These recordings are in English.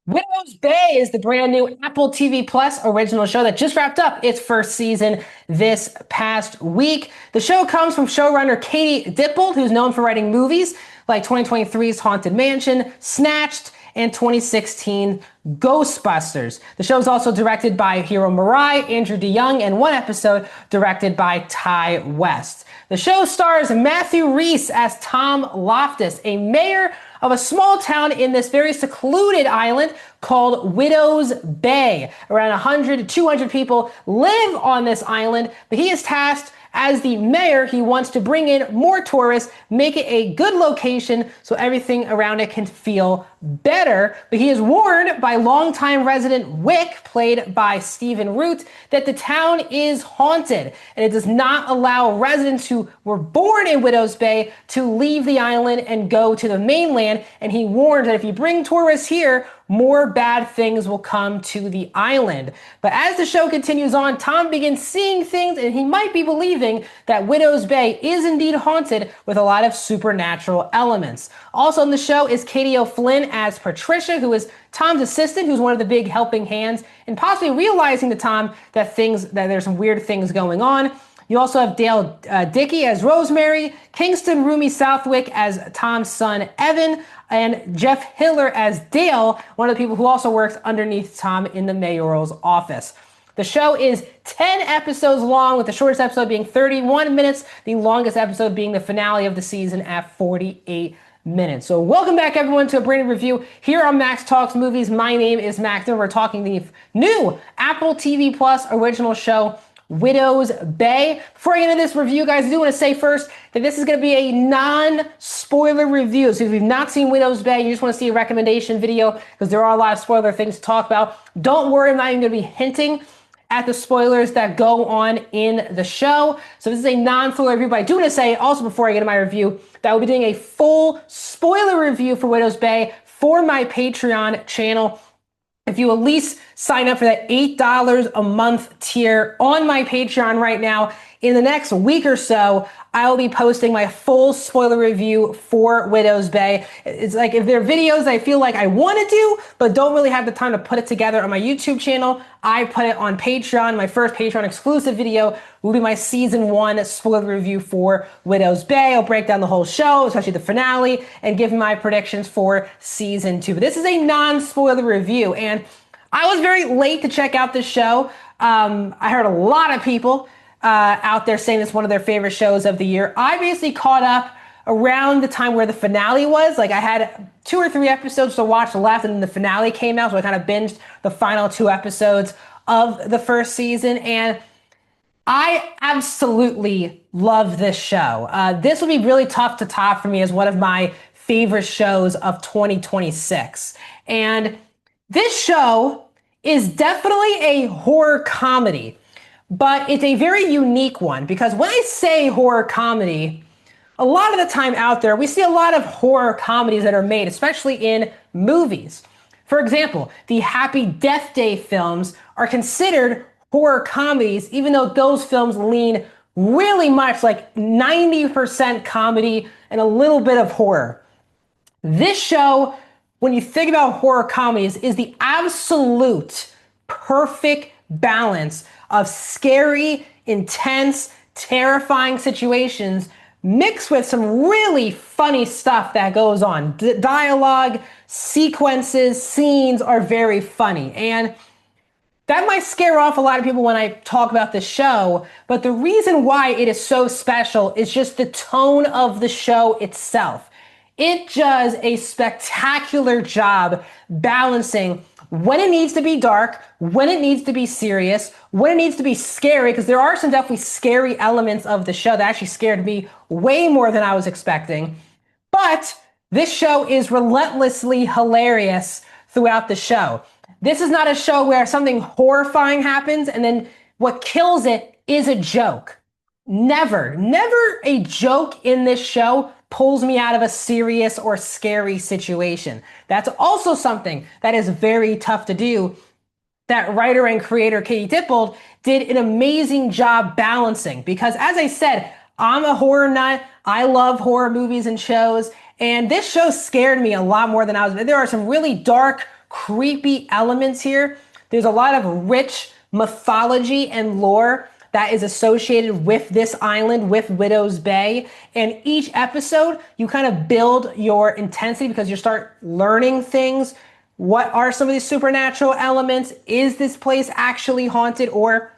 Widow's Bay is the brand new Apple TV Plus original show that just wrapped up its first season this past week. The show comes from showrunner Katie Dippold, who's known for writing movies like 2023's Haunted Mansion, Snatched, and 2016 Ghostbusters. The show is also directed by Hiro Murai, Andrew DeYoung, and one episode directed by Ty West. The show stars Matthew Rhys as Tom Loftus, a mayor of a small town in this very secluded island called Widow's Bay. Around 100 to 200 people live on this island, but he is tasked as the mayor. He wants to bring in more tourists, make it a good location so everything around it can feel better. But he is warned by longtime resident Wick, played by Stephen Root, that the town is haunted and it does not allow residents who were born in Widow's Bay to leave the island and go to the mainland. And he warned that if you bring tourists here, more bad things will come to the island. But as the show continues on, Tom begins seeing things and he might be believing that Widow's Bay is indeed haunted with a lot of supernatural elements. Also on the show is Katie O'Flynn as Patricia, who is Tom's assistant, who's one of the big helping hands, and possibly realizing to Tom that there's some weird things going on. You also have Dale Dickey as Rosemary, Kingston Rumi Southwick as Tom's son Evan, and Jeff Hiller as Dale, one of the people who also works underneath Tom in the mayoral's office. The show is 10 episodes long, with the shortest episode being 31 minutes, the longest episode being the finale of the season at 48 minutes. So welcome back, everyone, to a brand new review here on Max Talks Movies. My name is Max, and we're talking the new Apple TV Plus original show, Widow's Bay. Before I get into this review, guys, I do want to say first that this is going to be a non-spoiler review. So if you've not seen Widow's Bay, you just want to see a recommendation video, because there are a lot of spoiler things to talk about, don't worry, I'm not even going to be hinting at the spoilers that go on in the show. So this is a non-spoiler review, but I do want to say also before I get into my review that I will be doing a full spoiler review for Widow's Bay for my Patreon channel. If you at least sign up for that $8 a month tier on my Patreon right now, in the next week or so, I will be posting my full spoiler review for Widow's Bay. It's like, if there are videos I feel like I want to do, but don't really have the time to put it together on my YouTube channel, I put it on Patreon. My first Patreon exclusive video will be my season 1 spoiler review for Widow's Bay. I'll break down the whole show, especially the finale, and give my predictions for season 2. But this is a non-spoiler review, and I was very late to check out this show. I heard a lot of people out there saying it's one of their favorite shows of the year. I basically caught up around the time where the finale was. Like, I had 2 or 3 episodes to watch left, and then the finale came out, so I kind of binged the final 2 episodes of the first season, and I absolutely love this show. This will be really tough to top for me as one of my favorite shows of 2026. And this show is definitely a horror comedy, but it's a very unique one, because when I say horror comedy, a lot of the time out there, we see a lot of horror comedies that are made, especially in movies. For example, the Happy Death Day films are considered horror comedies, even though those films lean really much like 90% comedy and a little bit of horror. This show, when you think about horror comedies, is the absolute perfect balance of scary, intense, terrifying situations mixed with some really funny stuff that goes on. Dialogue, sequences, scenes are very funny. And that might scare off a lot of people when I talk about the show, but the reason why it is so special is just the tone of the show itself. It does a spectacular job balancing when it needs to be dark, when it needs to be serious, when it needs to be scary, because there are some definitely scary elements of the show that actually scared me way more than I was expecting. But this show is relentlessly hilarious throughout the show. This is not a show where something horrifying happens and then what kills it is a joke. Never a joke in this show pulls me out of a serious or scary situation. That's also something that is very tough to do, that writer and creator Katie Dippold did an amazing job balancing. Because as I said, I'm a horror nut. I love horror movies and shows. And this show scared me a lot more than I was. There are some really dark, creepy elements here. There's a lot of rich mythology and lore that is associated with this island, with Widow's Bay. And each episode, you kind of build your intensity because you start learning things. What are some of these supernatural elements? Is this place actually haunted, or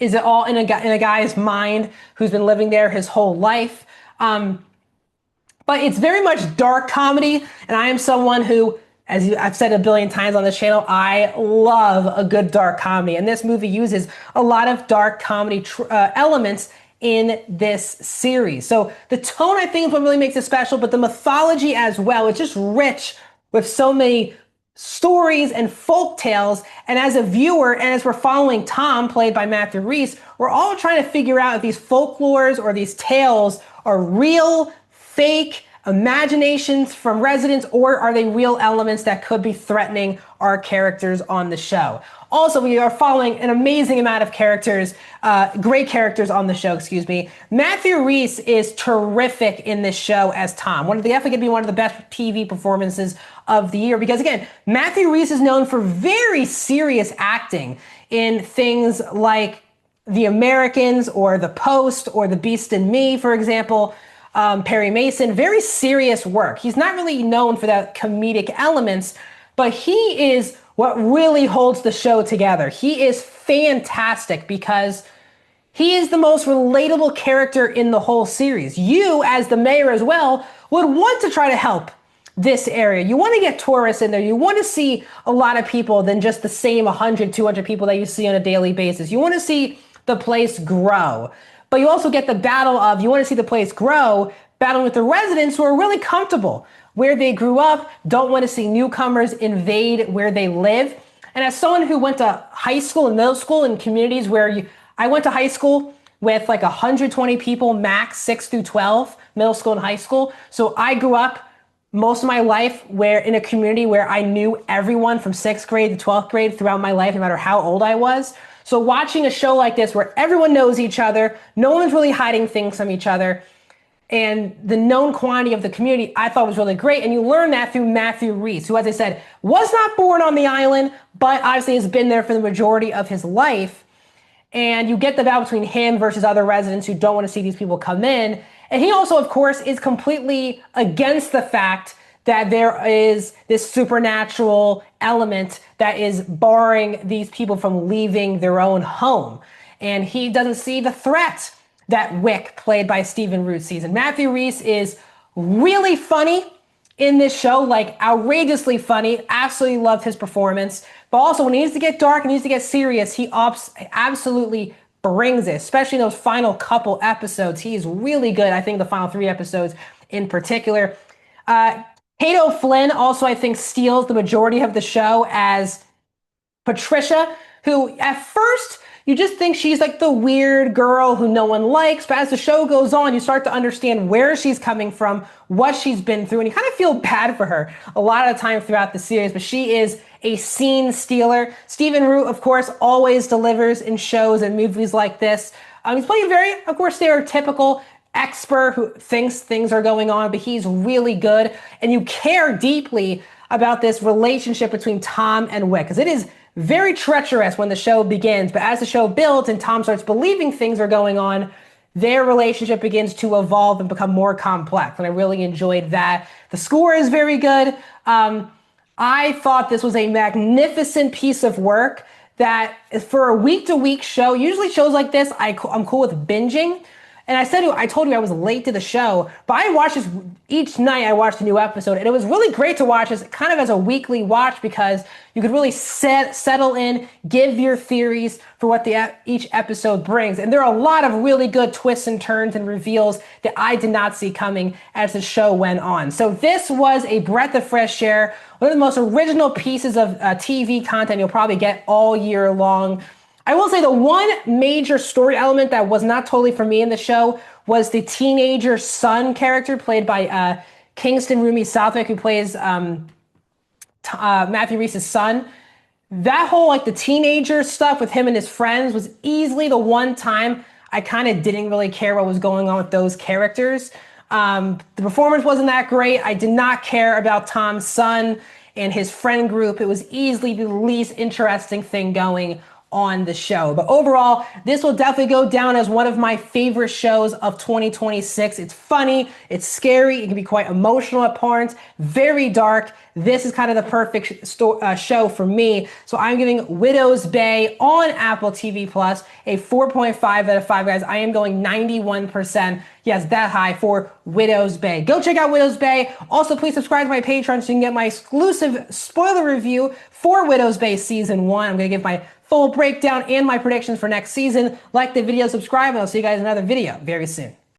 is it all in a guy's mind who's been living there his whole life? But it's very much dark comedy, and I am someone who, as I've said a billion times on this channel, I love a good dark comedy, and this movie uses a lot of dark comedy elements in this series. So the tone, I think, is what really makes it special, but the mythology as well. It's just rich with so many stories and folk tales. And as a viewer, and as we're following Tom, played by Matthew Rhys, we're all trying to figure out if these folklores or these tales are real, fake, imaginations from residents, or are they real elements that could be threatening our characters on the show. Also, we are following an amazing amount of characters, great characters on the show, excuse me. Matthew Rhys is terrific in this show as Tom. Definitely going to be one of the best TV performances of the year, because again, Matthew Rhys is known for very serious acting in things like The Americans or The Post or The Beast in Me, for example. Perry Mason, very serious work. He's not really known for that comedic elements, but he is what really holds the show together. He is fantastic because he is the most relatable character in the whole series. You, as the mayor as well, would want to try to help this area. You want to get tourists in there. You want to see a lot of people than just the same 100, 200 people that you see on a daily basis. You want to see the place grow. But you also get the battle of, you want to see the place grow, battling with the residents who are really comfortable where they grew up, don't want to see newcomers invade where they live. And as someone who went to high school and middle school in communities where I went to high school with like 120 people max, 6 through 12, middle school and high school. So I grew up most of my life where in a community where I knew everyone from 6th grade to 12th grade throughout my life, no matter how old I was. So watching a show like this where everyone knows each other, no one's really hiding things from each other, and the known quantity of the community, I thought was really great. And you learn that through Matthew Rhys, who, as I said, was not born on the island, but obviously has been there for the majority of his life. And you get the battle between him versus other residents who don't want to see these people come in. And he also, of course, is completely against the fact that there is this supernatural element that is barring these people from leaving their own home. And he doesn't see the threat that Wick, played by Stephen Root, sees. And Matthew Rhys is really funny in this show, like outrageously funny. Absolutely love his performance. But also when he needs to get dark and needs to get serious, he absolutely brings it, especially in those final couple episodes. He is really good. I think the final 3 episodes in particular. Kate O'Flynn also, I think, steals the majority of the show as Patricia, who at first you just think she's like the weird girl who no one likes. But as the show goes on, you start to understand where she's coming from, what she's been through, and you kind of feel bad for her a lot of the time throughout the series. But she is a scene stealer. Stephen Root, of course, always delivers in shows and movies like this. He's playing a very, of course, stereotypical expert who thinks things are going on, but he's really good. And you care deeply about this relationship between Tom and Wick, because it is very treacherous when the show begins. But as the show builds and Tom starts believing things are going on, their relationship begins to evolve and become more complex. And I really enjoyed that. The score is very good. I thought this was a magnificent piece of work that for a week-to-week show, usually shows like this, I'm cool with binging. And I told you I was late to the show, but I watched this each night. I watched a new episode, and it was really great to watch this kind of as a weekly watch because you could really settle in, give your theories for what each episode brings. And there are a lot of really good twists and turns and reveals that I did not see coming as the show went on. So this was a breath of fresh air, one of the most original pieces of TV content you'll probably get all year long. I will say the one major story element that was not totally for me in the show was the teenager son character played by Kingston Rumi Southwick, who plays Matthew Rhys' son. That whole the teenager stuff with him and his friends was easily the one time I kind of didn't really care what was going on with those characters. The performance wasn't that great. I did not care about Tom's son and his friend group. It was easily the least interesting thing going on the show. But overall, this will definitely go down as one of my favorite shows of 2026. It's funny, it's scary, it can be quite emotional at parts, very dark. This is kind of the perfect show for me. So I'm giving Widow's Bay on Apple TV Plus a 4.5 out of 5, guys. I am going 91%. Yes, that high for Widow's Bay. Go check out Widow's Bay. Also, please subscribe to my Patreon so you can get my exclusive spoiler review for Widow's Bay Season 1. I'm going to give my full breakdown and my predictions for next season. Like the video, subscribe, and I'll see you guys in another video very soon.